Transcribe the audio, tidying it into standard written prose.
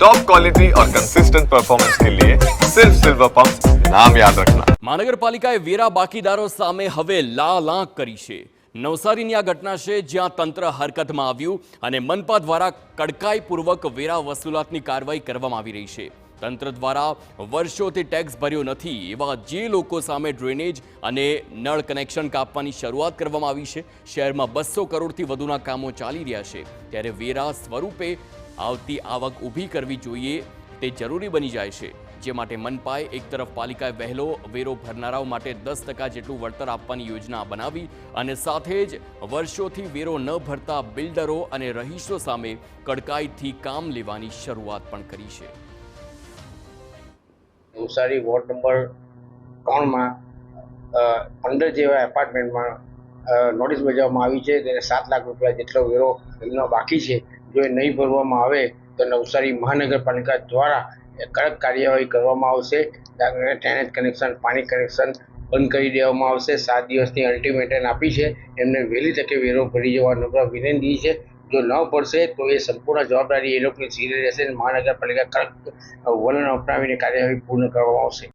Top quality और consistent performance के लिए सिर्फ सिल्वर पंप नाम याद रखना। મહાનગરપાલિકાએ વેરા બાકીદારો સામે હવે લાલાંક કરી છે। નવસારીની આ ઘટના છે જ્યાં તંત્ર હરકતમાં આવ્યું અને મનપા દ્વારા કડકાઈપૂર્વક વેરા વસૂલાતની કાર્યવાહી કરવામાં આવી રહી છે। તંત્ર દ્વારા વર્ષોથી ટેક્સ ભર્યો નથી એવા જે લોકો સામે ડ્રેનેજ અને નળ કનેક્શન કાપવાની શરૂઆત કરવામાં આવી છે। શહેરમાં 200 કરોડથી વધુના કામો ચાલી રહ્યા છે, ત્યારે વેરા સ્વરૂપે આવતી આવક ઊભી કરવી જોઈએ તે જરૂરી બની જાય છે। જે માટે મનપાએ એક તરફ પાલિકાએ વહેલો વેરો ભરનારાઓ માટે 10% જેટલું વળતર આપવાની યોજના બનાવી અને સાથે જ વર્ષોથી વેરો ન ભરતા બિલ્ડરો અને રહીશો સામે કડકાઈથી કામ લેવાની શરૂઆત પણ કરી છે। નવસારી વોર્ડ નંબર 3માં 15 જેવા એપાર્ટમેન્ટમાં નોટિસ બજાવવામાં આવી છે। તેને 7 લાખ રૂપિયા જેટલો વેરો એમનો બાકી છે। જો એ નહીં ભરવામાં આવે તો નવસારી મહાનગરપાલિકા દ્વારા કડક કાર્યવાહી કરવામાં આવશે। ડ્રેનેજ કનેક્શન, પાણી કનેક્શન બંધ કરી દેવામાં આવશે। 7 દિવસની અલ્ટિમેટમ આપી છે। એમને વહેલી તકે વેરો ભરી જવા નમ્ર વિનંતી છે। જો ન પડશે તો એ સંપૂર્ણ જવાબદારી એ લોકોની સીધી રહેશે। મહાનગરપાલિકા કડક વલણ અપનાવીને કાર્યવાહી પૂર્ણ કરવામાં આવશે।